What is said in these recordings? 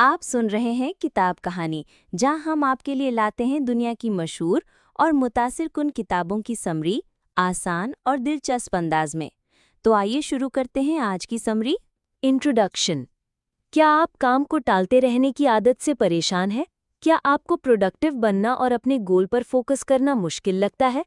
आप सुन रहे हैं किताब कहानी, जहां हम आपके लिए लाते हैं दुनिया की मशहूर और मुतासिर कुन किताबों की समरी, आसान और दिलचस्प अंदाज में। तो आइए शुरू करते हैं आज की समरी। इंट्रोडक्शन। क्या आप काम को टालते रहने की आदत से परेशान हैं? क्या आपको प्रोडक्टिव बनना और अपने गोल पर फोकस करना मुश्किल लगता है?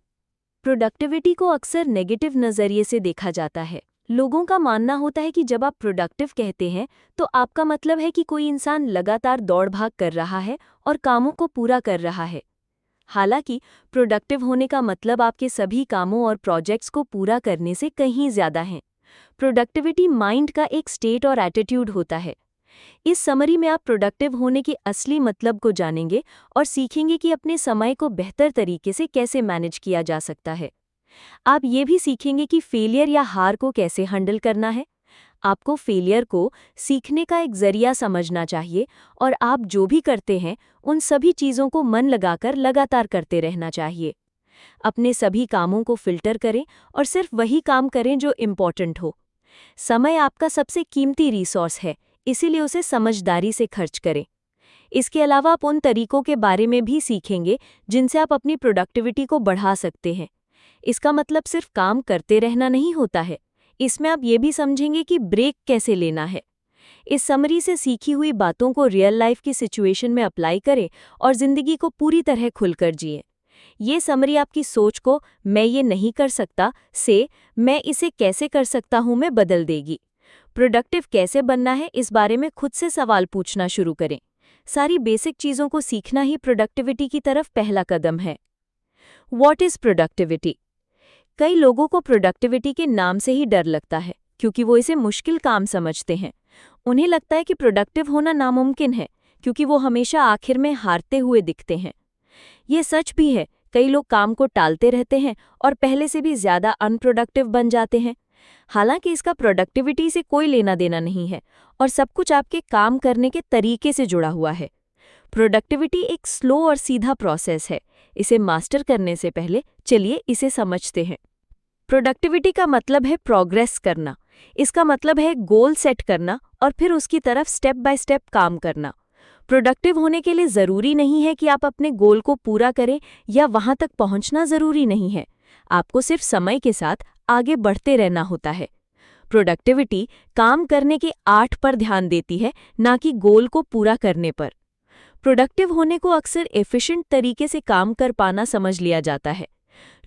प्रोडक्टिविटी को अक्सर नेगेटिव नज़रिए से देखा जाता है। लोगों का मानना होता है कि जब आप प्रोडक्टिव कहते हैं तो आपका मतलब है कि कोई इंसान लगातार दौड़ भाग कर रहा है और कामों को पूरा कर रहा है। हालांकि प्रोडक्टिव होने का मतलब आपके सभी कामों और प्रोजेक्ट्स को पूरा करने से कहीं ज़्यादा है। प्रोडक्टिविटी माइंड का एक स्टेट और एटीट्यूड होता है। इस समरी में आप प्रोडक्टिव होने के असली मतलब को जानेंगे और सीखेंगे कि अपने समय को बेहतर तरीके से कैसे मैनेज किया जा सकता है। आप ये भी सीखेंगे कि फेलियर या हार को कैसे हैंडल करना है। आपको फेलियर को सीखने का एक जरिया समझना चाहिए और आप जो भी करते हैं उन सभी चीज़ों को मन लगाकर लगातार करते रहना चाहिए। अपने सभी कामों को फिल्टर करें और सिर्फ वही काम करें जो इम्पोर्टेंट हो। समय आपका सबसे कीमती रिसोर्स है, इसीलिए उसे समझदारी से खर्च करें। इसके अलावा आप उन तरीकों के बारे में भी सीखेंगे जिनसे आप अपनी प्रोडक्टिविटी को बढ़ा सकते हैं। इसका मतलब सिर्फ काम करते रहना नहीं होता है, इसमें आप ये भी समझेंगे कि ब्रेक कैसे लेना है। इस समरी से सीखी हुई बातों को रियल लाइफ की सिचुएशन में अप्लाई करें और ज़िंदगी को पूरी तरह खुलकर जिएं। ये समरी आपकी सोच को मैं ये नहीं कर सकता से मैं इसे कैसे कर सकता हूँ में बदल देगी। प्रोडक्टिव कैसे बनना है, इस बारे में खुद से सवाल पूछना शुरू करें। सारी बेसिक चीज़ों को सीखना ही प्रोडक्टिविटी की तरफ पहला कदम है। What is productivity? कई लोगों को प्रोडक्टिविटी के नाम से ही डर लगता है, क्योंकि वो इसे मुश्किल काम समझते हैं। उन्हें लगता है कि प्रोडक्टिव होना नामुमकिन है, क्योंकि वो हमेशा आखिर में हारते हुए दिखते हैं। ये सच भी है, कई लोग काम को टालते रहते हैं और पहले से भी ज़्यादा अनप्रोडक्टिव बन जाते हैं। हालांकि इसका प्रोडक्टिविटी से कोई लेना देना नहीं है और सब कुछ आपके काम करने के तरीके से जुड़ा हुआ है। प्रोडक्टिविटी एक स्लो और सीधा प्रोसेस है। इसे मास्टर करने से पहले चलिए इसे समझते हैं। प्रोडक्टिविटी का मतलब है प्रोग्रेस करना। इसका मतलब है गोल सेट करना और फिर उसकी तरफ स्टेप बाय स्टेप काम करना। प्रोडक्टिव होने के लिए ज़रूरी नहीं है कि आप अपने गोल को पूरा करें या वहां तक पहुंचना ज़रूरी नहीं है। आपको सिर्फ समय के साथ आगे बढ़ते रहना होता है। प्रोडक्टिविटी काम करने के आर्ट पर ध्यान देती है, ना कि गोल को पूरा करने पर। प्रोडक्टिव होने को अक्सर एफिशिएंट तरीके से काम कर पाना समझ लिया जाता है।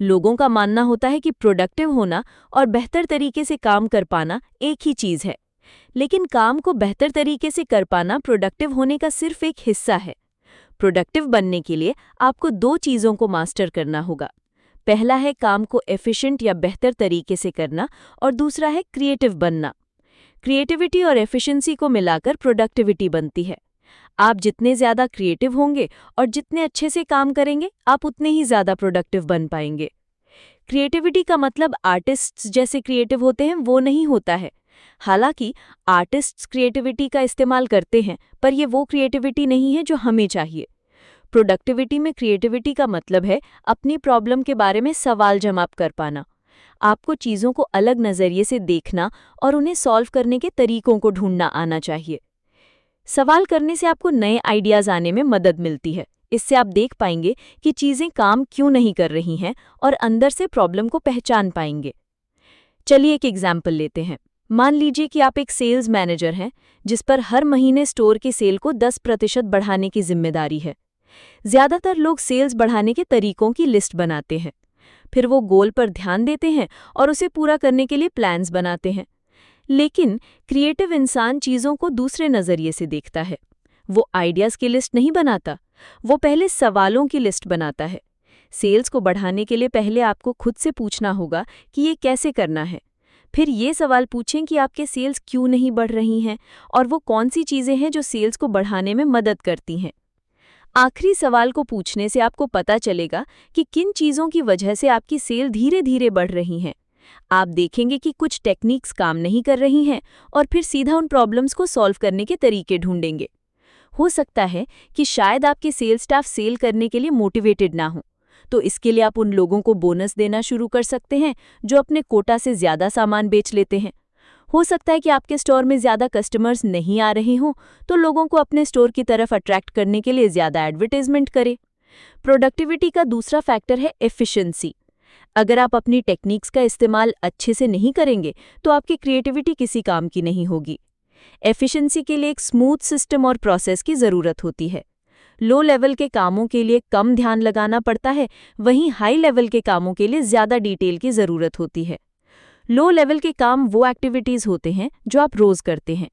लोगों का मानना होता है कि प्रोडक्टिव होना और बेहतर तरीके से काम कर पाना एक ही चीज़ है। लेकिन काम को बेहतर तरीके से कर पाना प्रोडक्टिव होने का सिर्फ एक हिस्सा है। प्रोडक्टिव बनने के लिए आपको दो चीज़ों को मास्टर करना होगा। पहला है काम को एफिशिएंट या बेहतर तरीके से करना और दूसरा है क्रिएटिव बनना। क्रिएटिविटी और एफिशिएंसी को मिलाकर प्रोडक्टिविटी बनती है। आप जितने ज़्यादा क्रिएटिव होंगे और जितने अच्छे से काम करेंगे, आप उतने ही ज़्यादा प्रोडक्टिव बन पाएंगे। क्रिएटिविटी का मतलब आर्टिस्ट्स जैसे क्रिएटिव होते हैं वो नहीं होता है। हालांकि आर्टिस्ट्स क्रिएटिविटी का इस्तेमाल करते हैं, पर ये वो क्रिएटिविटी नहीं है जो हमें चाहिए। प्रोडक्टिविटी में क्रिएटिविटी का मतलब है अपनी प्रॉब्लम के बारे में सवाल जवाब कर पाना। आपको चीज़ों को अलग नज़रिए से देखना और उन्हें सॉल्व करने के तरीकों को ढूंढना आना चाहिए। सवाल करने से आपको नए आइडियाज़ आने में मदद मिलती है। इससे आप देख पाएंगे कि चीज़ें काम क्यों नहीं कर रही हैं और अंदर से प्रॉब्लम को पहचान पाएंगे। चलिए एक एग्जाम्पल लेते हैं। मान लीजिए कि आप एक सेल्स मैनेजर हैं, जिस पर हर महीने स्टोर की सेल को 10% बढ़ाने की जिम्मेदारी है। ज़्यादातर लोग सेल्स बढ़ाने के तरीकों की लिस्ट बनाते हैं, फिर वो गोल पर ध्यान देते हैं और उसे पूरा करने के लिए प्लान्स बनाते हैं। लेकिन क्रिएटिव इंसान चीज़ों को दूसरे नज़रिए से देखता है। वो आइडियाज़ की लिस्ट नहीं बनाता, वो पहले सवालों की लिस्ट बनाता है। सेल्स को बढ़ाने के लिए पहले आपको खुद से पूछना होगा कि ये कैसे करना है। फिर ये सवाल पूछें कि आपके सेल्स क्यों नहीं बढ़ रही हैं और वो कौन सी चीज़ें हैं जो सेल्स को बढ़ाने में मदद करती हैं। आखिरी सवाल को पूछने से आपको पता चलेगा कि किन चीज़ों की वजह से आपकी सेल धीरे धीरे बढ़ रही हैं। आप देखेंगे कि कुछ टेक्निक्स काम नहीं कर रही हैं और फिर सीधा उन प्रॉब्लम्स को सॉल्व करने के तरीके ढूंढेंगे। हो सकता है कि शायद आपके सेल्स स्टाफ सेल करने के लिए मोटिवेटेड ना हो, तो इसके लिए आप उन लोगों को बोनस देना शुरू कर सकते हैं जो अपने कोटा से ज़्यादा सामान बेच लेते हैं। हो सकता है कि आपके स्टोर में ज़्यादा कस्टमर्स नहीं आ रहे हों, तो लोगों को अपने स्टोर की तरफ अट्रैक्ट करने के लिए ज़्यादा एडवर्टाइजमेंट करें। प्रोडक्टिविटी का दूसरा फैक्टर है एफिशिएंसी। अगर आप अपनी टेक्निक्स का इस्तेमाल अच्छे से नहीं करेंगे, तो आपकी क्रिएटिविटी किसी काम की नहीं होगी। एफिशिएंसी के लिए एक स्मूथ सिस्टम और प्रोसेस की ज़रूरत होती है। लो लेवल के कामों के लिए कम ध्यान लगाना पड़ता है, वहीं हाई लेवल के कामों के लिए ज़्यादा डिटेल की ज़रूरत होती है। लो लेवल के काम वो एक्टिविटीज़ होते हैं जो आप रोज़ करते हैं।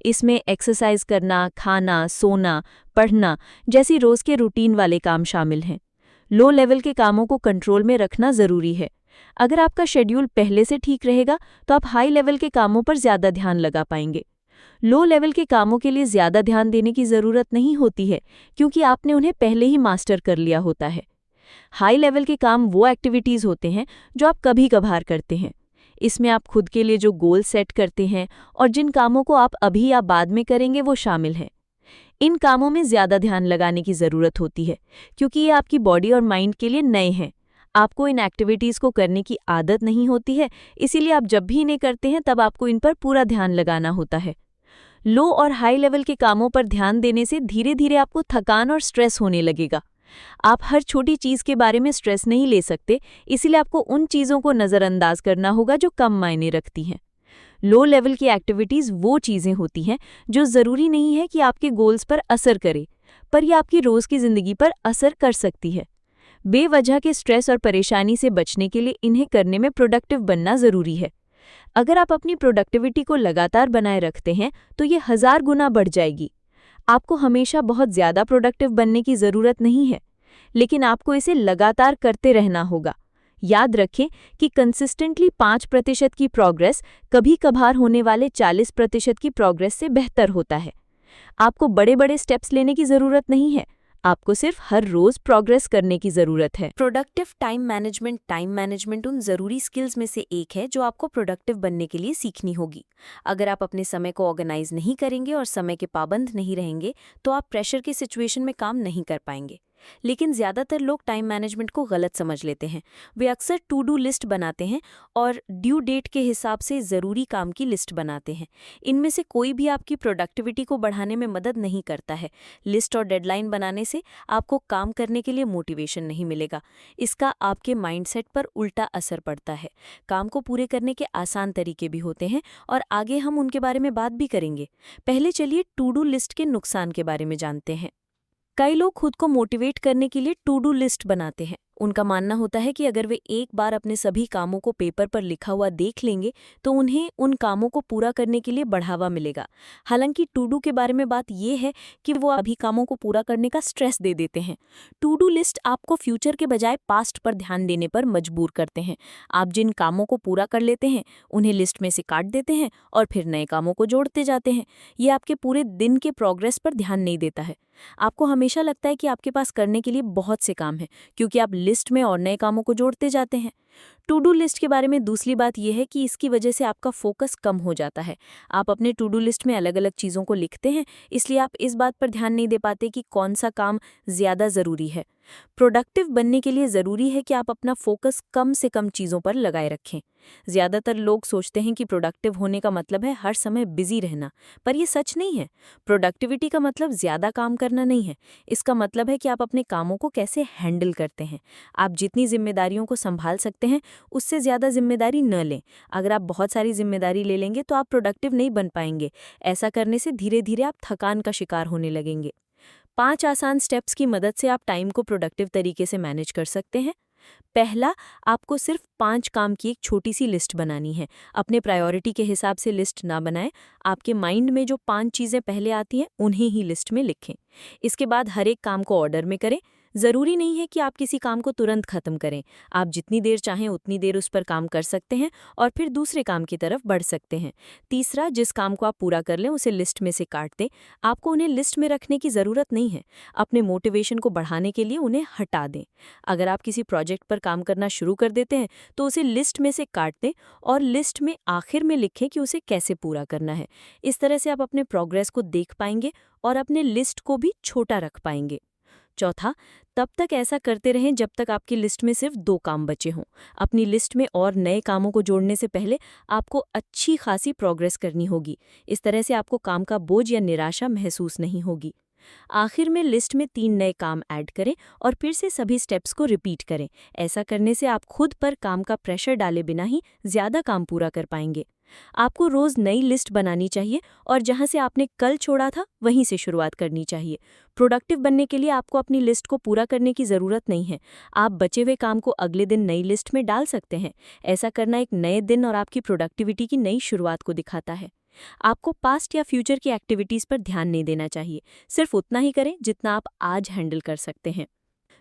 इसमें एक्सरसाइज करना, खाना, सोना, पढ़ना जैसी रोज़ के रूटीन वाले काम शामिल हैं। लो लेवल के कामों को कंट्रोल में रखना ज़रूरी है। अगर आपका शेड्यूल पहले से ठीक रहेगा, तो आप हाई लेवल के कामों पर ज़्यादा ध्यान लगा पाएंगे। लो लेवल के कामों के लिए ज़्यादा ध्यान देने की ज़रूरत नहीं होती है, क्योंकि आपने उन्हें पहले ही मास्टर कर लिया होता है। हाई लेवल के काम वो एक्टिविटीज़ होते हैं जो आप कभी कभार करते हैं। इसमें आप खुद के लिए जो गोल सेट करते हैं और जिन कामों को आप अभी या बाद में करेंगे वो शामिल हैं। इन कामों में ज़्यादा ध्यान लगाने की ज़रूरत होती है, क्योंकि ये आपकी बॉडी और माइंड के लिए नए हैं। आपको इन एक्टिविटीज़ को करने की आदत नहीं होती है, इसीलिए आप जब भी इन्हें करते हैं तब आपको इन पर पूरा ध्यान लगाना होता है। लो और हाई लेवल के कामों पर ध्यान देने से धीरे धीरे आपको थकान और स्ट्रेस होने लगेगा। आप हर छोटी चीज़ के बारे में स्ट्रेस नहीं ले सकते, इसीलिए आपको उन चीज़ों को नज़रअंदाज करना होगा जो कम मायने रखती हैं। लो लेवल की एक्टिविटीज़ वो चीज़ें होती हैं जो ज़रूरी नहीं है कि आपके गोल्स पर असर करे, पर ये आपकी रोज़ की ज़िंदगी पर असर कर सकती है। बेवजह के स्ट्रेस और परेशानी से बचने के लिए इन्हें करने में प्रोडक्टिव बनना ज़रूरी है। अगर आप अपनी प्रोडक्टिविटी को लगातार बनाए रखते हैं, तो ये 1000 गुना बढ़ जाएगी। आपको हमेशा बहुत ज़्यादा प्रोडक्टिव बनने की ज़रूरत नहीं है, लेकिन आपको इसे लगातार करते रहना होगा। याद रखें कि कंसिस्टेंटली 5% की प्रोग्रेस कभी कभार होने वाले 40% की प्रोग्रेस से बेहतर होता है। आपको बड़े बड़े स्टेप्स लेने की ज़रूरत नहीं है, आपको सिर्फ हर रोज़ प्रोग्रेस करने की ज़रूरत है। प्रोडक्टिव टाइम मैनेजमेंट उन ज़रूरी स्किल्स में से एक है जो आपको प्रोडक्टिव बनने के लिए सीखनी होगी। अगर आप अपने समय को ऑर्गेनाइज नहीं करेंगे और समय के पाबंद नहीं रहेंगे, तो आप प्रेशर की सिचुएशन में काम नहीं कर पाएंगे। लेकिन ज़्यादातर लोग टाइम मैनेजमेंट को गलत समझ लेते हैं। वे अक्सर टू डू लिस्ट बनाते हैं और ड्यू डेट के हिसाब से ज़रूरी काम की लिस्ट बनाते हैं। इनमें से कोई भी आपकी प्रोडक्टिविटी को बढ़ाने में मदद नहीं करता है। लिस्ट और डेडलाइन बनाने से आपको काम करने के लिए मोटिवेशन नहीं मिलेगा। इसका आपके माइंडसेट पर उल्टा असर पड़ता है। काम को पूरे करने के आसान तरीके भी होते हैं और आगे हम उनके बारे में बात भी करेंगे। पहले चलिए टू डू लिस्ट के नुकसान के बारे में जानते हैं। कई लोग खुद को मोटिवेट करने के लिए टू डू लिस्ट बनाते हैं। उनका मानना होता है कि अगर वे एक बार अपने सभी कामों को पेपर पर लिखा हुआ देख लेंगे, तो उन्हें उन कामों को पूरा करने के लिए बढ़ावा मिलेगा। हालांकि टू डू के बारे में बात यह है कि वो अभी कामों को पूरा करने का स्ट्रेस दे देते हैं। टू डू लिस्ट आपको फ्यूचर के बजाय पास्ट पर ध्यान देने पर मजबूर करते हैं। आप जिन कामों को पूरा कर लेते हैं, उन्हें लिस्ट में से काट देते हैं और फिर नए कामों को जोड़ते जाते हैं। ये आपके पूरे दिन के प्रोग्रेस पर ध्यान नहीं देता है। आपको हमेशा लगता है कि आपके पास करने के लिए बहुत से काम हैं, क्योंकि आप लिस्ट में और नए कामों को जोड़ते जाते हैं। टू डू लिस्ट के बारे में दूसरी बात यह है कि इसकी वजह से आपका फोकस कम हो जाता है। आप अपने टू डू लिस्ट में अलग अलग चीज़ों को लिखते हैं, इसलिए आप इस बात पर ध्यान नहीं दे पाते कि कौन सा काम ज़्यादा ज़रूरी है। प्रोडक्टिव बनने के लिए ज़रूरी है कि आप अपना फोकस कम से कम चीज़ों पर लगाए रखें। ज़्यादातर लोग सोचते हैं कि प्रोडक्टिव होने का मतलब है हर समय बिजी रहना, पर यह सच नहीं है। प्रोडक्टिविटी का मतलब ज़्यादा काम करना नहीं है। इसका मतलब है कि आप अपने कामों को कैसे हैंडल करते हैं। आप जितनी जिम्मेदारियों को संभाल सकते हैं, उससे ज़्यादा जिम्मेदारी न लें। अगर आप बहुत सारी जिम्मेदारी ले लेंगे तो आप प्रोडक्टिव नहीं बन पाएंगे। ऐसा करने से धीरे धीरे आप थकान का शिकार होने लगेंगे। 5 आसान स्टेप्स की मदद से आप टाइम को प्रोडक्टिव तरीके से मैनेज कर सकते हैं। पहला, आपको सिर्फ 5 काम की एक छोटी सी लिस्ट बनानी है। अपने प्रायोरिटी के हिसाब से लिस्ट ना बनाएं। आपके माइंड में जो 5 चीज़ें पहले आती हैं, उन्हें ही लिस्ट में लिखें। इसके बाद हर एक काम को ऑर्डर में करें। ज़रूरी नहीं है कि आप किसी काम को तुरंत ख़त्म करें। आप जितनी देर चाहें उतनी देर उस पर काम कर सकते हैं और फिर दूसरे काम की तरफ बढ़ सकते हैं। तीसरा, जिस काम को आप पूरा कर लें उसे लिस्ट में से काट दें। आपको उन्हें लिस्ट में रखने की ज़रूरत नहीं है। अपने मोटिवेशन को बढ़ाने के लिए उन्हें हटा दें। अगर आप किसी प्रोजेक्ट पर काम करना शुरू कर देते हैं, तो उसे लिस्ट में से काट दें और लिस्ट में आखिर में लिखें कि उसे कैसे पूरा करना है। इस तरह से आप अपने प्रोग्रेस को देख पाएंगे और अपने लिस्ट को भी छोटा रख पाएंगे। चौथा, तब तक ऐसा करते रहें जब तक आपकी लिस्ट में सिर्फ 2 काम बचे हों। अपनी लिस्ट में और नए कामों को जोड़ने से पहले आपको अच्छी खासी प्रोग्रेस करनी होगी। इस तरह से आपको काम का बोझ या निराशा महसूस नहीं होगी। आखिर में लिस्ट में 3 नए काम ऐड करें और फिर से सभी स्टेप्स को रिपीट करें। ऐसा करने से आप खुद पर काम का प्रेशर डाले बिना ही ज़्यादा काम पूरा कर पाएंगे। आपको रोज़ नई लिस्ट बनानी चाहिए और जहां से आपने कल छोड़ा था वहीं से शुरुआत करनी चाहिए। प्रोडक्टिव बनने के लिए आपको अपनी लिस्ट को पूरा करने की ज़रूरत नहीं है। आप बचे हुए काम को अगले दिन नई लिस्ट में डाल सकते हैं। ऐसा करना एक नए दिन और आपकी प्रोडक्टिविटी की नई शुरुआत को दिखाता है। आपको पास्ट या फ्यूचर की एक्टिविटीज़ पर ध्यान नहीं देना चाहिए। सिर्फ उतना ही करें जितना आप आज हैंडल कर सकते हैं।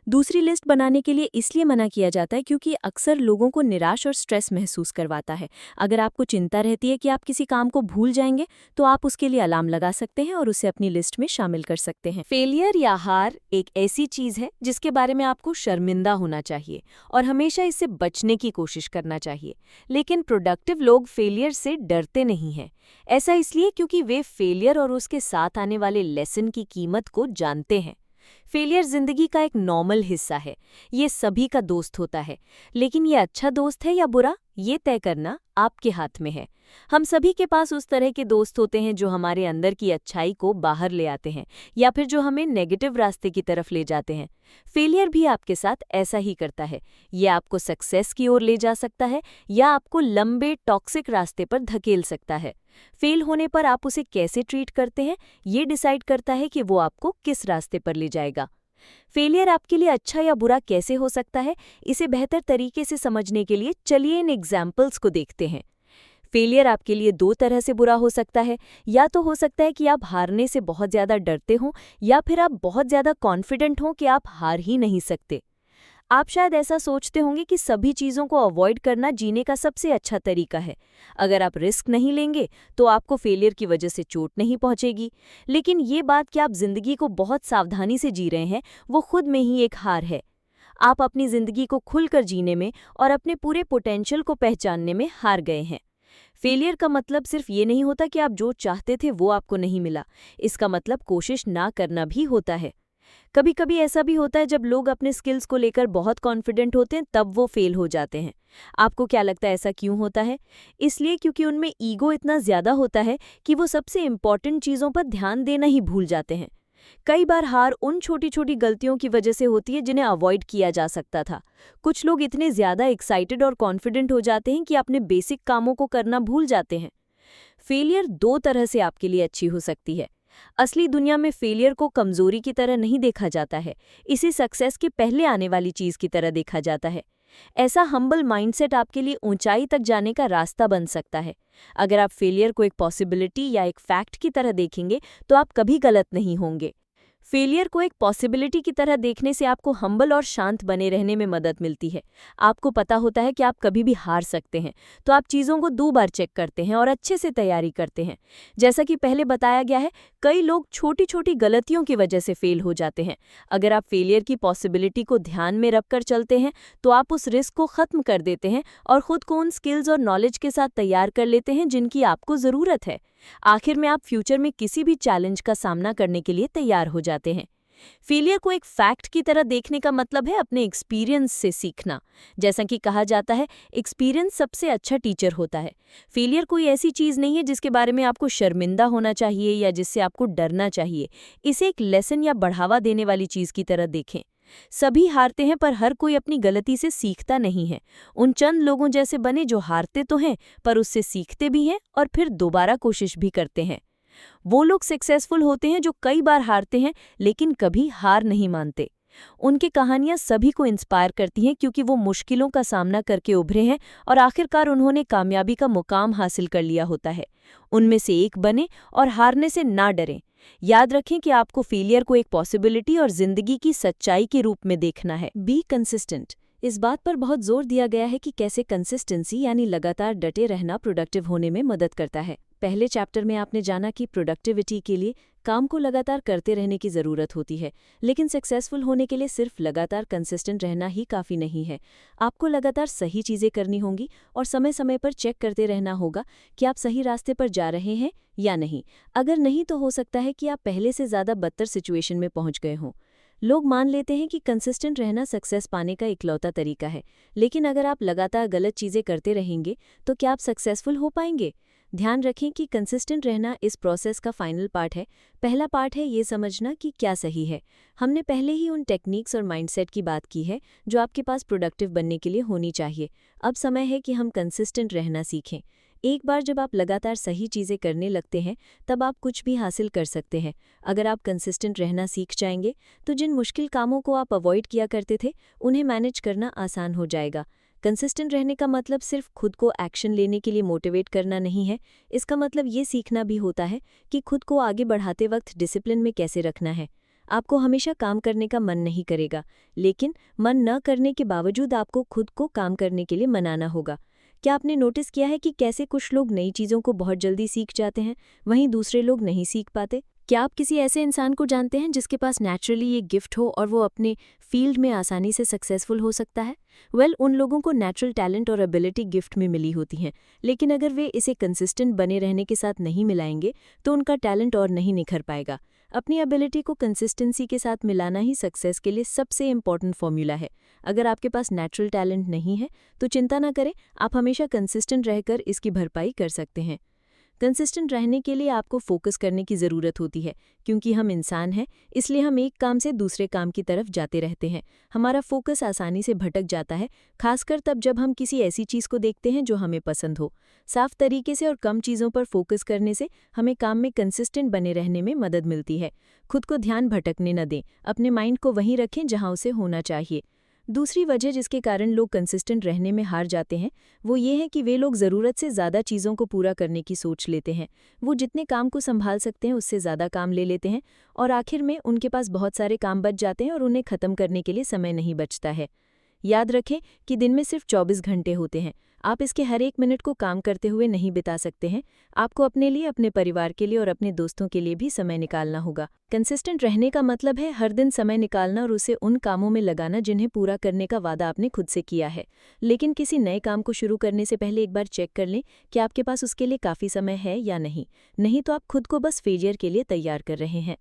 दूसरी लिस्ट बनाने के लिए इसलिए मना किया जाता है क्योंकि ये अक्सर लोगों को निराश और स्ट्रेस महसूस करवाता है। अगर आपको चिंता रहती है कि आप किसी काम को भूल जाएंगे, तो आप उसके लिए अलार्म लगा सकते हैं और उसे अपनी लिस्ट में शामिल कर सकते हैं। फेलियर या हार एक ऐसी चीज है जिसके बारे में आपको शर्मिंदा होना चाहिए और हमेशा इससे बचने की कोशिश करना चाहिए। लेकिन प्रोडक्टिव लोग फेलियर से डरते नहीं हैं। ऐसा इसलिए क्योंकि वे फेलियर और उसके साथ आने वाले लेसन की कीमत को जानते हैं। फेलियर जिंदगी का एक नॉर्मल हिस्सा है। ये सभी का दोस्त होता है, लेकिन ये अच्छा दोस्त है या बुरा, ये तय करना आपके हाथ में है। हम सभी के पास उस तरह के दोस्त होते हैं जो हमारे अंदर की अच्छाई को बाहर ले आते हैं या फिर जो हमें नेगेटिव रास्ते की तरफ ले जाते हैं। फेलियर भी आपके साथ ऐसा ही करता है। ये आपको सक्सेस की ओर ले जा सकता है या आपको लंबे टॉक्सिक रास्ते पर धकेल सकता है। फेल होने पर आप उसे कैसे ट्रीट करते हैं, ये डिसाइड करता है कि वो आपको किस रास्ते पर ले जाएगा। फेलियर आपके लिए अच्छा या बुरा कैसे हो सकता है, इसे बेहतर तरीके से समझने के लिए चलिए इन एग्जाम्पल्स को देखते हैं। फेलियर आपके लिए 2 तरह से बुरा हो सकता है। या तो हो सकता है कि आप हारने से बहुत ज़्यादा डरते हों या फिर आप बहुत ज़्यादा कॉन्फिडेंट हों कि आप हार ही नहीं सकते। आप शायद ऐसा सोचते होंगे कि सभी चीज़ों को अवॉइड करना जीने का सबसे अच्छा तरीका है। अगर आप रिस्क नहीं लेंगे तो आपको फेलियर की वजह से चोट नहीं पहुंचेगी। लेकिन ये बात कि आप जिंदगी को बहुत सावधानी से जी रहे हैं, वो खुद में ही एक हार है। आप अपनी जिंदगी को खुलकर जीने में और अपने पूरे पोटेंशियल को पहचानने में हार गए हैं। फेलियर का मतलब सिर्फ ये नहीं होता कि आप जो चाहते थे वो आपको नहीं मिला। इसका मतलब कोशिश ना करना भी होता है। कभी कभी ऐसा भी होता है जब लोग अपने स्किल्स को लेकर बहुत कॉन्फिडेंट होते हैं तब वो फेल हो जाते हैं। आपको क्या लगता है ऐसा क्यों होता है? इसलिए क्योंकि उनमें ईगो इतना ज़्यादा होता है कि वो सबसे इम्पॉर्टेंट चीज़ों पर ध्यान देना ही भूल जाते हैं। कई बार हार उन छोटी छोटी गलतियों की वजह से होती है जिन्हें अवॉइड किया जा सकता था। कुछ लोग इतने ज़्यादा एक्साइटेड और कॉन्फिडेंट हो जाते हैं कि अपने बेसिक कामों को करना भूल जाते हैं। फेलियर 2 तरह से आपके लिए अच्छी हो सकती है। असली दुनिया में फेलियर को कमजोरी की तरह नहीं देखा जाता है, इसे सक्सेस के पहले आने वाली चीज की तरह देखा जाता है। ऐसा हम्बल माइंडसेट आपके लिए ऊंचाई तक जाने का रास्ता बन सकता है। अगर आप फेलियर को एक पॉसिबिलिटी या एक फैक्ट की तरह देखेंगे तो आप कभी गलत नहीं होंगे। फेलियर को एक पॉसिबिलिटी की तरह देखने से आपको हम्बल और शांत बने रहने में मदद मिलती है। आपको पता होता है कि आप कभी भी हार सकते हैं, तो आप चीज़ों को 2 बार चेक करते हैं और अच्छे से तैयारी करते हैं। जैसा कि पहले बताया गया है, कई लोग छोटी छोटी गलतियों की वजह से फेल हो जाते हैं। अगर आप फेलियर की पॉसिबिलिटी को ध्यान में रखकर चलते हैं तो आप उस रिस्क को ख़त्म कर देते हैं और खुद को उन स्किल्स और नॉलेज के साथ तैयार कर लेते हैं जिनकी आपको ज़रूरत है। आखिर में आप फ्यूचर में किसी भी चैलेंज का सामना करने के लिए तैयार हो जाते हैं। फेलियर को एक फैक्ट की तरह देखने का मतलब है अपने एक्सपीरियंस से सीखना। जैसा कि कहा जाता है, एक्सपीरियंस सबसे अच्छा टीचर होता है। फेलियर कोई ऐसी चीज़ नहीं है जिसके बारे में आपको शर्मिंदा होना चाहिए या जिससे आपको डरना चाहिए। इसे एक लेसन या बढ़ावा देने वाली चीज़ की तरह देखें। सभी हारते हैं पर हर कोई अपनी गलती से सीखता नहीं है। उन चंद लोगों जैसे बने जो हारते तो हैं पर उससे सीखते भी हैं और फिर दोबारा कोशिश भी करते हैं। वो लोग सक्सेसफुल होते हैं जो कई बार हारते हैं लेकिन कभी हार नहीं मानते। उनकी कहानियां सभी को इंस्पायर करती हैं क्योंकि वो मुश्किलों का सामना करके उभरे हैं और आखिरकार उन्होंने कामयाबी का मुकाम हासिल कर लिया होता है। उनमें से एक बने और हारने से ना डरें। याद रखें कि आपको फेलियर को एक पॉसिबिलिटी और जिंदगी की सच्चाई के रूप में देखना है। Be consistent. इस बात पर बहुत जोर दिया गया है कि कैसे कंसिस्टेंसी यानी लगातार डटे रहना प्रोडक्टिव होने में मदद करता है। पहले चैप्टर में आपने जाना कि प्रोडक्टिविटी के लिए काम को लगातार करते रहने की ज़रूरत होती है, लेकिन सक्सेसफुल होने के लिए सिर्फ लगातार कंसिस्टेंट रहना ही काफ़ी नहीं है। आपको लगातार सही चीज़ें करनी होंगी और समय समय पर चेक करते रहना होगा कि आप सही रास्ते पर जा रहे हैं या नहीं। अगर नहीं तो हो सकता है कि आप पहले से ज़्यादा बदतर सिचुएशन में पहुंच गए हों। लोग मान लेते हैं कि कंसिस्टेंट रहना सक्सेस पाने का इकलौता तरीका है, लेकिन अगर आप लगातार गलत चीज़ें करते रहेंगे तो क्या आप सक्सेसफुल हो पाएंगे? ध्यान रखें कि कंसिस्टेंट रहना इस प्रोसेस का फाइनल पार्ट है। पहला पार्ट है ये समझना कि क्या सही है। हमने पहले ही उन टेक्निक्स और माइंडसेट की बात की है जो आपके पास प्रोडक्टिव बनने के लिए होनी चाहिए। अब समय है कि हम कंसिस्टेंट रहना सीखें। एक बार जब आप लगातार सही चीज़ें करने लगते हैं तब आप कुछ भी हासिल कर सकते हैं। अगर आप कंसिस्टेंट रहना सीख जाएंगे तो जिन मुश्किल कामों को आप अवॉइड किया करते थे उन्हें मैनेज करना आसान हो जाएगा। कंसिस्टेंट रहने का मतलब सिर्फ खुद को एक्शन लेने के लिए मोटिवेट करना नहीं है। इसका मतलब ये सीखना भी होता है कि खुद को आगे बढ़ाते वक्त डिसिप्लिन में कैसे रखना है। आपको हमेशा काम करने का मन नहीं करेगा, लेकिन मन न करने के बावजूद आपको खुद को काम करने के लिए मनाना होगा। क्या आपने नोटिस किया है कि कैसे कुछ लोग नई चीज़ों को बहुत जल्दी सीख जाते हैं, वहीं दूसरे लोग नहीं सीख पाते? क्या आप किसी ऐसे इंसान को जानते हैं जिसके पास नेचुरली ये गिफ्ट हो और वो अपने फील्ड में आसानी से सक्सेसफुल हो सकता है? उन लोगों को नेचुरल टैलेंट और एबिलिटी गिफ्ट में मिली होती हैं, लेकिन अगर वे इसे कंसिस्टेंट बने रहने के साथ नहीं मिलाएंगे तो उनका टैलेंट और नहीं निखर पाएगा। अपनी एबिलिटी को कंसिस्टेंसी के साथ मिलाना ही सक्सेस के लिए सबसे इम्पॉर्टेंट फॉर्मूला है। अगर आपके पास नेचुरल टैलेंट नहीं है तो चिंता न करें, आप हमेशा कंसिस्टेंट रहकर इसकी भरपाई कर सकते हैं। कंसिस्टेंट रहने के लिए आपको फोकस करने की ज़रूरत होती है, क्योंकि हम इंसान हैं, इसलिए हम एक काम से दूसरे काम की तरफ जाते रहते हैं। हमारा फोकस आसानी से भटक जाता है, खासकर तब जब हम किसी ऐसी चीज़ को देखते हैं जो हमें पसंद हो। साफ तरीके से और कम चीज़ों पर फोकस करने से हमें काम में कंसिस्टेंट बने रहने में मदद मिलती है। खुद को ध्यान भटकने न दें, अपने माइंड को वहीं रखें जहाँ उसे होना चाहिए। दूसरी वजह जिसके कारण लोग कंसिस्टेंट रहने में हार जाते हैं वो ये है कि वे लोग ज़रूरत से ज़्यादा चीज़ों को पूरा करने की सोच लेते हैं। वो जितने काम को संभाल सकते हैं उससे ज़्यादा काम ले लेते हैं और आखिर में उनके पास बहुत सारे काम बच जाते हैं और उन्हें ख़त्म करने के लिए समय नहीं बचता है। याद रखें कि दिन में सिर्फ 24 घंटे होते हैं। आप इसके हर एक मिनट को काम करते हुए नहीं बिता सकते हैं। आपको अपने लिए, अपने परिवार के लिए और अपने दोस्तों के लिए भी समय निकालना होगा। कंसिस्टेंट रहने का मतलब है हर दिन समय निकालना और उसे उन कामों में लगाना जिन्हें पूरा करने का वादा आपने खुद से किया है। लेकिन किसी नए काम को शुरू करने से पहले एक बार चेक कर लें कि आपके पास उसके लिए काफ़ी समय है या नहीं तो आप खुद को बस फेलियर के लिए तैयार कर रहे हैं।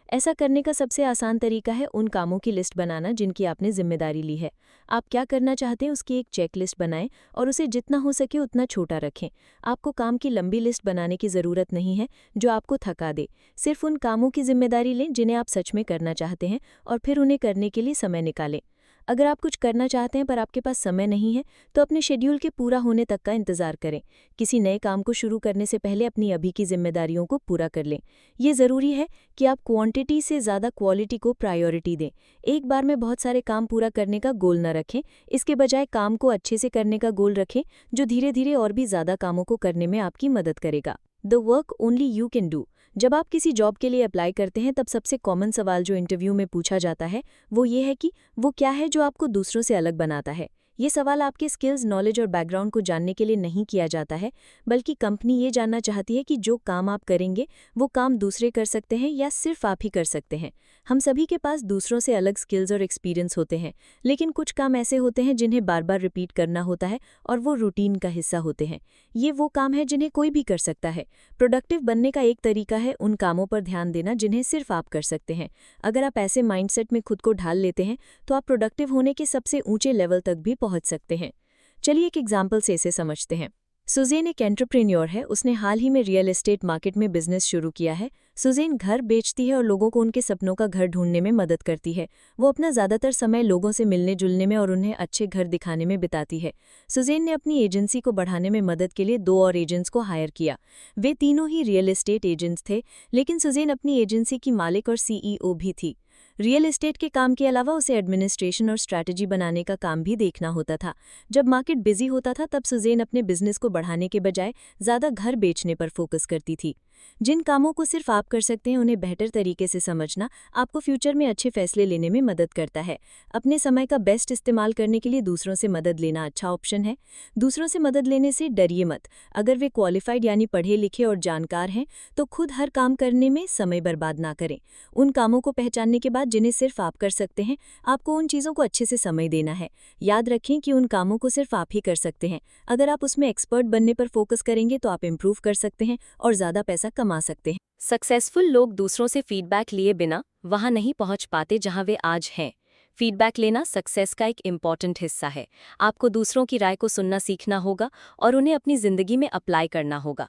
ऐसा करने का सबसे आसान तरीका है उन कामों की लिस्ट बनाना जिनकी आपने जिम्मेदारी ली है। आप क्या करना चाहते हैं उसकी एक चेक लिस्ट बनाएं और उसे जितना हो सके उतना छोटा रखें। आपको काम की लंबी लिस्ट बनाने की ज़रूरत नहीं है जो आपको थका दे। सिर्फ उन कामों की जिम्मेदारी लें जिन्हें आप सच में करना चाहते हैं और फिर उन्हें करने के लिए समय निकालें। अगर आप कुछ करना चाहते हैं पर आपके पास समय नहीं है तो अपने शेड्यूल के पूरा होने तक का इंतज़ार करें। किसी नए काम को शुरू करने से पहले अपनी अभी की जिम्मेदारियों को पूरा कर लें। ये ज़रूरी है कि आप क्वांटिटी से ज़्यादा क्वालिटी को प्रायोरिटी दें। एक बार में बहुत सारे काम पूरा करने का गोल न रखें, इसके बजाय काम को अच्छे से करने का गोल रखें जो धीरे धीरे और भी ज़्यादा कामों को करने में आपकी मदद करेगा। The work only you can do. जब आप किसी जॉब के लिए अप्लाई करते हैं तब सबसे कॉमन सवाल जो इंटरव्यू में पूछा जाता है वो ये है कि वो क्या है जो आपको दूसरों से अलग बनाता है। ये सवाल आपके स्किल्स, नॉलेज और बैकग्राउंड को जानने के लिए नहीं किया जाता है, बल्कि कंपनी ये जानना चाहती है कि जो काम आप करेंगे वो काम दूसरे कर सकते हैं या सिर्फ आप ही कर सकते हैं। हम सभी के पास दूसरों से अलग स्किल्स और एक्सपीरियंस होते हैं, लेकिन कुछ काम ऐसे होते हैं जिन्हें बार बार रिपीट करना होता है और वो रूटीन का हिस्सा होते हैं। ये वो काम है जिन्हें कोई भी कर सकता है। प्रोडक्टिव बनने का एक तरीका है उन कामों पर ध्यान देना जिन्हें सिर्फ आप कर सकते हैं। अगर आप ऐसे माइंडसेट में खुद को ढाल लेते हैं तो आप प्रोडक्टिव होने के सबसे ऊंचे लेवल तक भी पहुंच सकते हैं। चलिए एक एग्जाम्पल से इसे समझते हैं। सुज़ैन एक एंटरप्रेन्योर है। उसने हाल ही में रियल एस्टेट मार्केट में बिजनेस शुरू किया है। सुज़ैन घर बेचती है और लोगों को उनके सपनों का घर ढूंढने में मदद करती है। वो अपना ज़्यादातर समय लोगों से मिलने जुलने में और उन्हें अच्छे घर दिखाने में बिताती है। सुज़ैन ने अपनी एजेंसी को बढ़ाने में मदद के लिए 2 और एजेंट्स को हायर किया। वे तीनों ही रियल एस्टेट एजेंट्स थे, लेकिन सुज़ैन अपनी एजेंसी की मालिक और CEO भी थी। रियल एस्टेट के काम के अलावा उसे एडमिनिस्ट्रेशन और स्ट्रैटेजी बनाने का काम भी देखना होता था। जब मार्केट बिजी होता था तब सुज़ैन अपने बिजनेस को बढ़ाने के बजाय ज़्यादा घर बेचने पर फोकस करती थी। जिन कामों को सिर्फ आप कर सकते हैं उन्हें बेहतर तरीके से समझना आपको फ्यूचर में अच्छे फैसले लेने में मदद करता है। अपने समय का बेस्ट इस्तेमाल करने के लिए दूसरों से मदद लेना अच्छा ऑप्शन है। दूसरों से मदद लेने से डरिए मत। अगर वे क्वालिफाइड यानी पढ़े लिखे और जानकार हैं तो खुद हर काम करने में समय बर्बाद ना करें। उन कामों को पहचानने के बाद जिन्हें सिर्फ आप कर सकते हैं, आपको उन चीज़ों को अच्छे से समय देना है। याद रखें कि उन कामों को सिर्फ आप ही कर सकते हैं। अगर आप उसमें एक्सपर्ट बनने पर फोकस करेंगे तो आप इम्प्रूव कर सकते हैं और ज़्यादा पैसा कमा सकते हैं। सक्सेसफुल लोग दूसरों से फीडबैक लिए बिना वहां नहीं पहुंच पाते जहां वे आज हैं। फीडबैक लेना सक्सेस का एक इम्पॉर्टेंट हिस्सा है। आपको दूसरों की राय को सुनना सीखना होगा और उन्हें अपनी ज़िंदगी में अप्लाई करना होगा।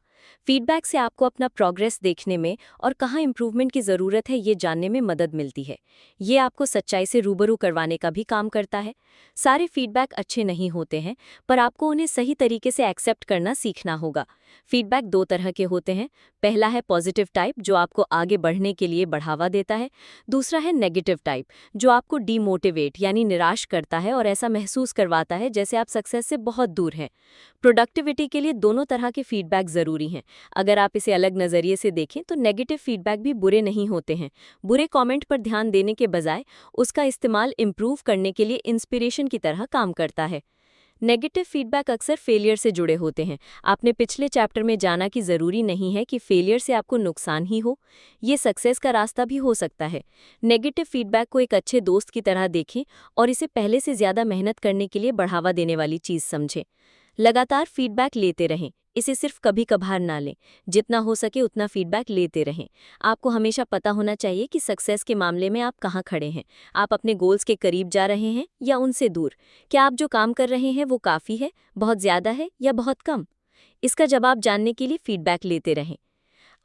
फीडबैक से आपको अपना प्रोग्रेस देखने में और कहाँ इम्प्रूवमेंट की ज़रूरत है ये जानने में मदद मिलती है। ये आपको सच्चाई से रूबरू करवाने का भी काम करता है। सारे फीडबैक अच्छे नहीं होते हैं, पर आपको उन्हें सही तरीके से एक्सेप्ट करना सीखना होगा। फीडबैक दो तरह के होते हैं। पहला है पॉजिटिव टाइप, जो आपको आगे बढ़ने के लिए बढ़ावा देता है। दूसरा है नेगेटिव टाइप, जो आपको डीमोटिवेट यानी निराश करता है और ऐसा महसूस करवाता है जैसे आप सक्सेस से बहुत दूर हैं। प्रोडक्टिविटी के लिए दोनों तरह के फीडबैक ज़रूरी हैं। अगर आप इसे अलग नज़रिए से देखें तो नेगेटिव फीडबैक भी बुरे नहीं होते हैं। बुरे कमेंट पर ध्यान देने के बजाय उसका इस्तेमाल इम्प्रूव करने के लिए इंस्पिरेशन की तरह काम करता है। नेगेटिव फीडबैक अक्सर फेलियर से जुड़े होते हैं। आपने पिछले चैप्टर में जाना कि ज़रूरी नहीं है कि फेलियर से आपको नुकसान ही हो, ये सक्सेस का रास्ता भी हो सकता है। नेगेटिव फीडबैक को एक अच्छे दोस्त की तरह देखें और इसे पहले से ज़्यादा मेहनत करने के लिए बढ़ावा देने वाली चीज़ समझें। लगातार फीडबैक लेते रहें, इसे सिर्फ कभी कभार ना लें। जितना हो सके उतना फीडबैक लेते रहें। आपको हमेशा पता होना चाहिए कि सक्सेस के मामले में आप कहाँ खड़े हैं। आप अपने गोल्स के करीब जा रहे हैं या उनसे दूर? क्या आप जो काम कर रहे हैं वो काफ़ी है, बहुत ज़्यादा है या बहुत कम? इसका जवाब जानने के लिए फीडबैक लेते रहें।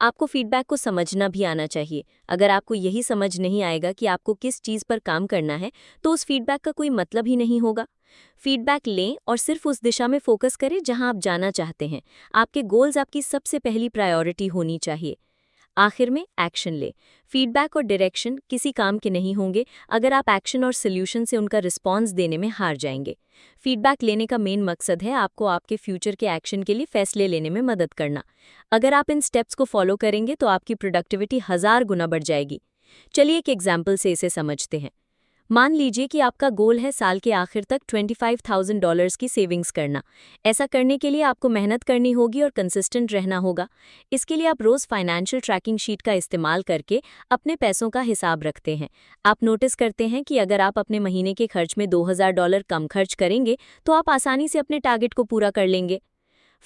आपको फीडबैक को समझना भी आना चाहिए। अगर आपको यही समझ नहीं आएगा कि आपको किस चीज़ पर काम करना है, तो उस फीडबैक का कोई मतलब ही नहीं होगा। फीडबैक लें और सिर्फ उस दिशा में फोकस करें जहां आप जाना चाहते हैं। आपके गोल्स आपकी सबसे पहली प्रायोरिटी होनी चाहिए। आखिर में एक्शन ले। फीडबैक और डायरेक्शन किसी काम के नहीं होंगे अगर आप एक्शन और सॉल्यूशन से उनका रिस्पॉन्स देने में हार जाएंगे। फीडबैक लेने का मेन मकसद है आपको आपके फ्यूचर के एक्शन के लिए फैसले लेने में मदद करना। अगर आप इन स्टेप्स को फॉलो करेंगे तो आपकी प्रोडक्टिविटी 1000 गुना बढ़ जाएगी। चलिए एक एग्जाम्पल से इसे समझते हैं। मान लीजिए कि आपका गोल है साल के आखिर तक $25,000 की सेविंग्स करना। ऐसा करने के लिए आपको मेहनत करनी होगी और कंसिस्टेंट रहना होगा। इसके लिए आप रोज़ फाइनेंशियल ट्रैकिंग शीट का इस्तेमाल करके अपने पैसों का हिसाब रखते हैं। आप नोटिस करते हैं कि अगर आप अपने महीने के खर्च में $2000 कम खर्च करेंगे तो आप आसानी से अपने टारगेट को पूरा कर लेंगे।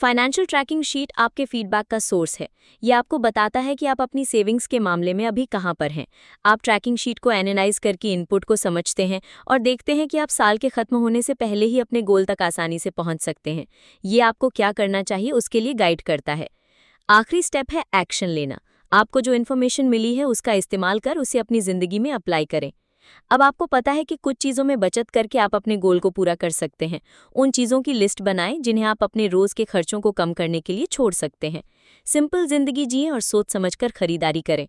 फाइनेंशियल ट्रैकिंग शीट आपके फीडबैक का सोर्स है। ये आपको बताता है कि आप अपनी सेविंग्स के मामले में अभी कहाँ पर हैं। आप ट्रैकिंग शीट को एनालाइज करके इनपुट को समझते हैं और देखते हैं कि आप साल के खत्म होने से पहले ही अपने गोल तक आसानी से पहुँच सकते हैं। ये आपको क्या करना चाहिए उसके लिए गाइड करता है। आखिरी स्टेप है एक्शन लेना। आपको जो इन्फॉर्मेशन मिली है उसका इस्तेमाल कर उसे अपनी ज़िंदगी में अप्लाई करें। अब आपको पता है कि कुछ चीज़ों में बचत करके आप अपने गोल को पूरा कर सकते हैं। उन चीज़ों की लिस्ट बनाएं जिन्हें आप अपने रोज़ के खर्चों को कम करने के लिए छोड़ सकते हैं। सिंपल जिंदगी जिएं और सोच समझकर खरीदारी करें।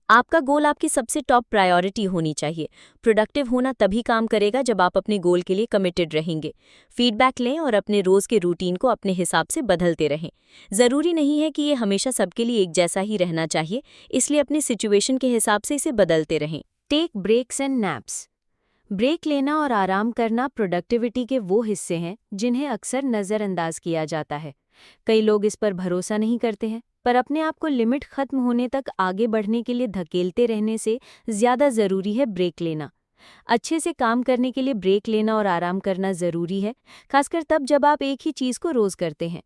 आपका गोल आपकी सबसे टॉप प्रायोरिटी होनी चाहिए। प्रोडक्टिव होना तभी काम करेगा जब आप अपने गोल के लिए कमिटेड रहेंगे। फीडबैक लें और अपने रोज़ के रूटीन को अपने हिसाब से बदलते रहें। ज़रूरी नहीं है कि ये हमेशा सबके लिए एक जैसा ही रहना चाहिए, इसलिए अपनी सिचुएशन के हिसाब से इसे बदलते रहें। Take breaks and naps. Break लेना और आराम करना प्रोडक्टिविटी के वो हिस्से हैं जिन्हें अक्सर नज़रअंदाज किया जाता है। कई लोग इस पर भरोसा नहीं करते हैं, पर अपने आप को लिमिट खत्म होने तक आगे बढ़ने के लिए धकेलते रहने से ज़्यादा ज़रूरी है ब्रेक लेना। अच्छे से काम करने के लिए ब्रेक लेना और आराम करना ज़रूरी है, खासकर तब जब आप एक ही चीज़ को रोज़ करते हैं।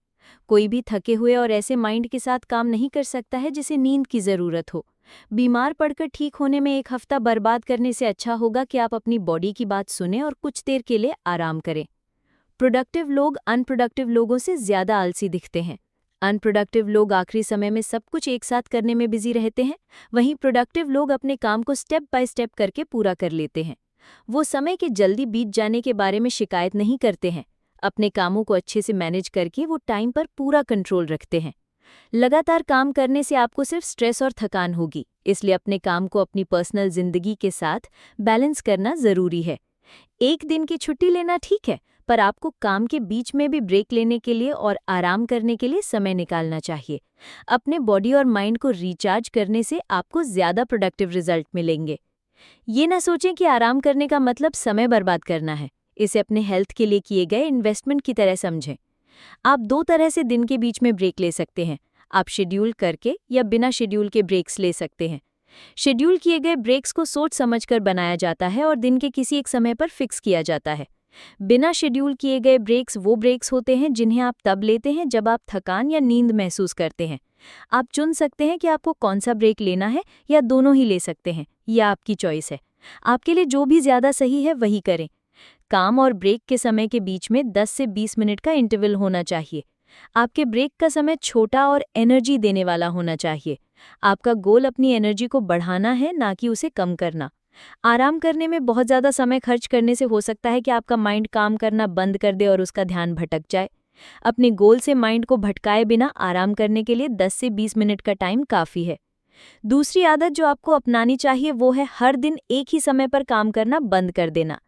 कोई भी थके हुए और ऐसे माइंड के साथ काम नहीं कर सकता है जिसे नींद की ज़रूरत हो। बीमार पड़कर ठीक होने में एक हफ्ता बर्बाद करने से अच्छा होगा कि आप अपनी बॉडी की बात सुनें और कुछ देर के लिए आराम करें। प्रोडक्टिव लोग अनप्रोडक्टिव लोगों से ज़्यादा आलसी दिखते हैं। अनप्रोडक्टिव लोग आखिरी समय में सब कुछ एक साथ करने में बिजी रहते हैं, वहीं प्रोडक्टिव लोग अपने काम को स्टेप बाय स्टेप करके पूरा कर लेते हैं। वो समय के जल्दी बीत जाने के बारे में शिकायत नहीं करते हैं। अपने कामों को अच्छे से मैनेज करके वो टाइम पर पूरा कंट्रोल रखते हैं। लगातार काम करने से आपको सिर्फ स्ट्रेस और थकान होगी, इसलिए अपने काम को अपनी पर्सनल जिंदगी के साथ बैलेंस करना ज़रूरी है। एक दिन की छुट्टी लेना ठीक है, पर आपको काम के बीच में भी ब्रेक लेने के लिए और आराम करने के लिए समय निकालना चाहिए। अपने बॉडी और माइंड को रिचार्ज करने से आपको ज़्यादा प्रोडक्टिव रिजल्ट मिलेंगे। ये ना सोचें कि आराम करने का मतलब समय बर्बाद करना है। इसे अपने हेल्थ के लिए किए गए इन्वेस्टमेंट की तरह समझें। आप दो तरह से दिन के बीच में ब्रेक ले सकते हैं। आप शेड्यूल करके या बिना शेड्यूल के ब्रेक्स ले सकते हैं। शेड्यूल किए गए ब्रेक्स को सोच समझकर बनाया जाता है और दिन के किसी एक समय पर फिक्स किया जाता है। बिना शेड्यूल किए गए ब्रेक्स वो ब्रेक्स होते हैं जिन्हें आप तब लेते हैं जब आप थकान या नींद महसूस करते हैं। आप चुन सकते हैं कि आपको कौन सा ब्रेक लेना है या दोनों ही ले सकते हैं, यह आपकी चॉइस है। आपके लिए जो भी ज़्यादा सही है वही करें। काम और ब्रेक के समय के बीच में 10 से 20 मिनट का इंटरवल होना चाहिए। आपके ब्रेक का समय छोटा और एनर्जी देने वाला होना चाहिए। आपका गोल अपनी एनर्जी को बढ़ाना है, ना कि उसे कम करना। आराम करने में बहुत ज़्यादा समय खर्च करने से हो सकता है कि आपका माइंड काम करना बंद कर दे और उसका ध्यान भटक जाए। अपने गोल से माइंड को भटकाए बिना आराम करने के लिए 10 से 20 मिनट का टाइम काफ़ी है। दूसरी आदत जो आपको अपनानी चाहिए वो है हर दिन एक ही समय पर काम करना बंद कर देना।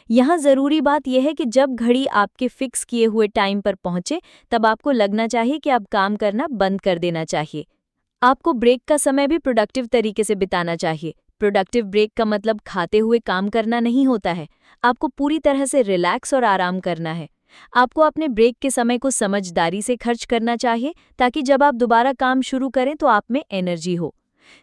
यहाँ ज़रूरी बात यह है कि जब घड़ी आपके फिक्स किए हुए टाइम पर पहुँचे तब आपको लगना चाहिए कि अब काम करना बंद कर देना चाहिए। आपको ब्रेक का समय भी प्रोडक्टिव तरीके से बिताना चाहिए। प्रोडक्टिव ब्रेक का मतलब खाते हुए काम करना नहीं होता है। आपको पूरी तरह से रिलैक्स और आराम करना है। आपको अपने ब्रेक के समय को समझदारी से खर्च करना चाहिए ताकि जब आप दोबारा काम शुरू करें तो आप में एनर्जी हो।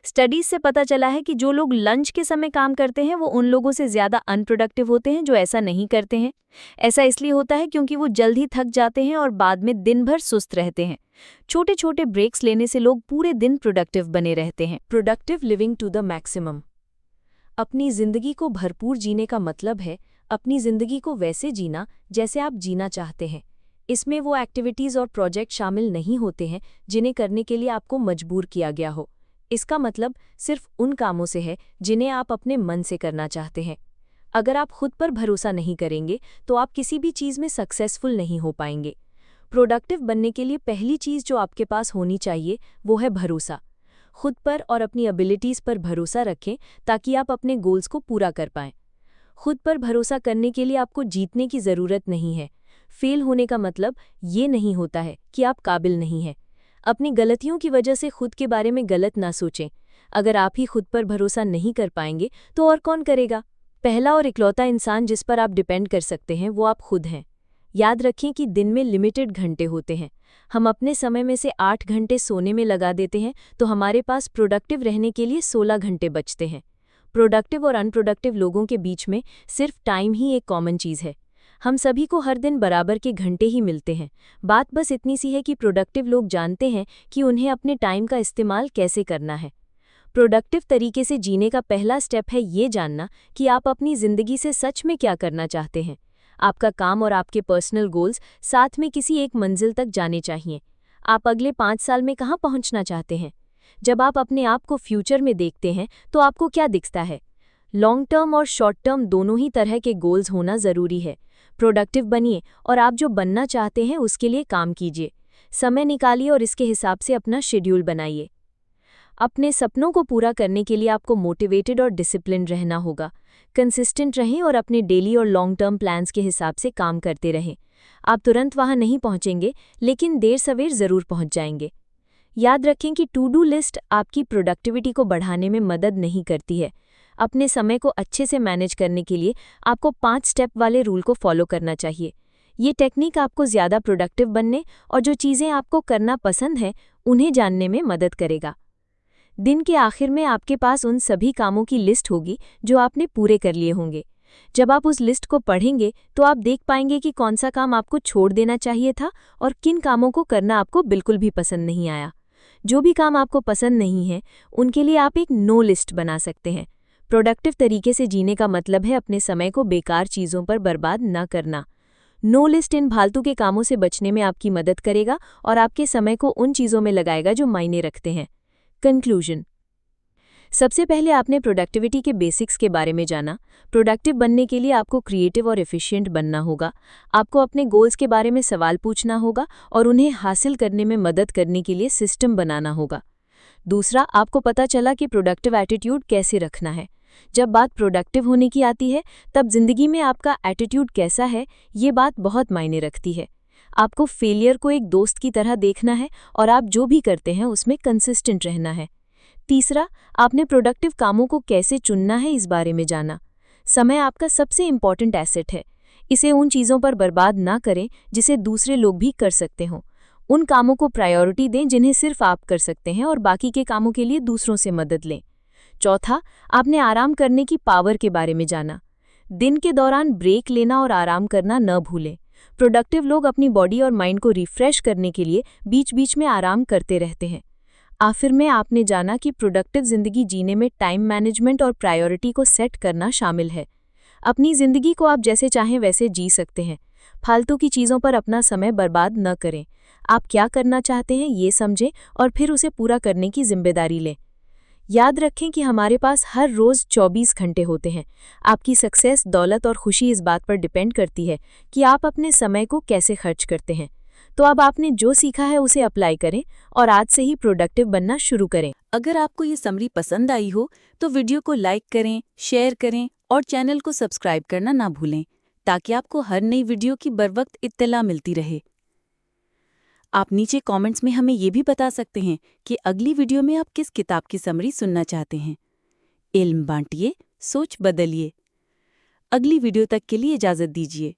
स्टडीज से पता चला है कि जो लोग लंच के समय काम करते हैं वो उन लोगों से ज़्यादा अनप्रोडक्टिव होते हैं जो ऐसा नहीं करते हैं। ऐसा इसलिए होता है क्योंकि वो जल्द ही थक जाते हैं और बाद में दिन भर सुस्त रहते हैं। छोटे छोटे ब्रेक्स लेने से लोग पूरे दिन प्रोडक्टिव बने रहते हैं। Productive living to the maximum. अपनी जिंदगी को भरपूर जीने का मतलब है अपनी जिंदगी को वैसे जीना जैसे आप जीना चाहते हैं। इसमें वो एक्टिविटीज़ और प्रोजेक्ट शामिल नहीं होते हैं जिन्हें करने के लिए आपको मजबूर किया गया हो। इसका मतलब सिर्फ उन कामों से है जिन्हें आप अपने मन से करना चाहते हैं। अगर आप खुद पर भरोसा नहीं करेंगे तो आप किसी भी चीज़ में सक्सेसफुल नहीं हो पाएंगे। प्रोडक्टिव बनने के लिए पहली चीज़ जो आपके पास होनी चाहिए वो है भरोसा। खुद पर और अपनी एबिलिटीज़ पर भरोसा रखें ताकि आप अपने गोल्स को पूरा कर पाएं। खुद पर भरोसा करने के लिए आपको जीतने की ज़रूरत नहीं है। फेल होने का मतलब ये नहीं होता है कि आप काबिल नहीं हैं। अपनी गलतियों की वजह से खुद के बारे में गलत ना सोचें। अगर आप ही खुद पर भरोसा नहीं कर पाएंगे तो और कौन करेगा? पहला और इकलौता इंसान जिस पर आप डिपेंड कर सकते हैं वो आप खुद हैं। याद रखें कि दिन में लिमिटेड घंटे होते हैं। हम अपने समय में से 8 घंटे सोने में लगा देते हैं तो हमारे पास प्रोडक्टिव रहने के लिए 16 घंटे बचते हैं। प्रोडक्टिव और अनप्रोडक्टिव लोगों के बीच में सिर्फ टाइम ही एक कॉमन चीज़ है। हम सभी को हर दिन बराबर के घंटे ही मिलते हैं। बात बस इतनी सी है कि प्रोडक्टिव लोग जानते हैं कि उन्हें अपने टाइम का इस्तेमाल कैसे करना है। प्रोडक्टिव तरीके से जीने का पहला स्टेप है ये जानना कि आप अपनी ज़िंदगी से सच में क्या करना चाहते हैं। आपका काम और आपके पर्सनल गोल्स साथ में किसी एक मंजिल तक जाने चाहिए। आप अगले 5 साल में कहाँ पहुँचना चाहते हैं? जब आप अपने आप को फ्यूचर में देखते हैं तो आपको क्या दिखता है? लॉन्ग टर्म और शॉर्ट टर्म दोनों ही तरह के गोल्स होना ज़रूरी है। प्रोडक्टिव बनिए और आप जो बनना चाहते हैं उसके लिए काम कीजिए। समय निकालिए और इसके हिसाब से अपना शेड्यूल बनाइए। अपने सपनों को पूरा करने के लिए आपको मोटिवेटेड और डिसिप्लिन रहना होगा। कंसिस्टेंट रहें और अपने डेली और लॉन्ग टर्म प्लान्स के हिसाब से काम करते रहें। आप तुरंत वहां नहीं पहुंचेंगे, लेकिन देर सवेर ज़रूर पहुंच जाएंगे। याद रखें कि टू डू लिस्ट आपकी प्रोडक्टिविटी को बढ़ाने में मदद नहीं करती है। अपने समय को अच्छे से मैनेज करने के लिए आपको 5 स्टेप वाले रूल को फॉलो करना चाहिए। ये टेक्निक आपको ज़्यादा प्रोडक्टिव बनने और जो चीज़ें आपको करना पसंद है उन्हें जानने में मदद करेगा। दिन के आखिर में आपके पास उन सभी कामों की लिस्ट होगी जो आपने पूरे कर लिए होंगे। जब आप उस लिस्ट को पढ़ेंगे तो आप देख पाएंगे कि कौन सा काम आपको छोड़ देना चाहिए था और किन कामों को करना आपको बिल्कुल भी पसंद नहीं आया। जो भी काम आपको पसंद नहीं है उनके लिए आप एक नो लिस्ट बना सकते हैं। प्रोडक्टिव तरीके से जीने का मतलब है अपने समय को बेकार चीज़ों पर बर्बाद न करना। नो लिस्ट इन फालतू के कामों से बचने में आपकी मदद करेगा और आपके समय को उन चीज़ों में लगाएगा जो मायने रखते हैं। कंक्लूजन। सबसे पहले आपने प्रोडक्टिविटी के बेसिक्स के बारे में जाना। प्रोडक्टिव बनने के लिए आपको क्रिएटिव और एफिशिएंट बनना होगा। आपको अपने गोल्स के बारे में सवाल पूछना होगा और उन्हें हासिल करने में मदद करने के लिए सिस्टम बनाना होगा। दूसरा, आपको पता चला कि प्रोडक्टिव एटीट्यूड कैसे रखना है। जब बात प्रोडक्टिव होने की आती है तब जिंदगी में आपका एटीट्यूड कैसा है ये बात बहुत मायने रखती है। आपको फेलियर को एक दोस्त की तरह देखना है और आप जो भी करते हैं उसमें कंसिस्टेंट रहना है। तीसरा, आपने प्रोडक्टिव कामों को कैसे चुनना है इस बारे में जाना। समय आपका सबसे इम्पॉर्टेंट एसेट है। इसे उन चीज़ों पर बर्बाद ना करें जिसे दूसरे लोग भी कर सकते हों। उन कामों को प्रायोरिटी दें जिन्हें सिर्फ आप कर सकते हैं और बाकी के कामों के लिए दूसरों से मदद लें। चौथा, आपने आराम करने की पावर के बारे में जाना। दिन के दौरान ब्रेक लेना और आराम करना न भूलें। प्रोडक्टिव लोग अपनी बॉडी और माइंड को रिफ्रेश करने के लिए बीच बीच में आराम करते रहते हैं। आखिर में आपने जाना कि प्रोडक्टिव जिंदगी जीने में टाइम मैनेजमेंट और प्रायोरिटी को सेट करना शामिल है। अपनी जिंदगी को आप जैसे चाहें वैसे जी सकते हैं। फालतू की चीज़ों पर अपना समय बर्बाद न करें। आप क्या करना चाहते हैं ये समझें और फिर उसे पूरा करने की जिम्मेदारी लें। याद रखें कि हमारे पास हर रोज़ 24 घंटे होते हैं। आपकी सक्सेस, दौलत और खुशी इस बात पर डिपेंड करती है कि आप अपने समय को कैसे खर्च करते हैं। तो अब आपने जो सीखा है उसे अप्लाई करें और आज से ही प्रोडक्टिव बनना शुरू करें। अगर आपको ये समरी पसंद आई हो तो वीडियो को लाइक करें, शेयर करें और चैनल को सब्सक्राइब करना ना भूलें ताकि आपको हर नई वीडियो की बरवक्त इत्तला मिलती रहे। आप नीचे कमेंट्स में हमें ये भी बता सकते हैं कि अगली वीडियो में आप किस किताब की समरी सुनना चाहते हैं। इल्म बांटिए, सोच बदलिए। अगली वीडियो तक के लिए इजाज़त दीजिए।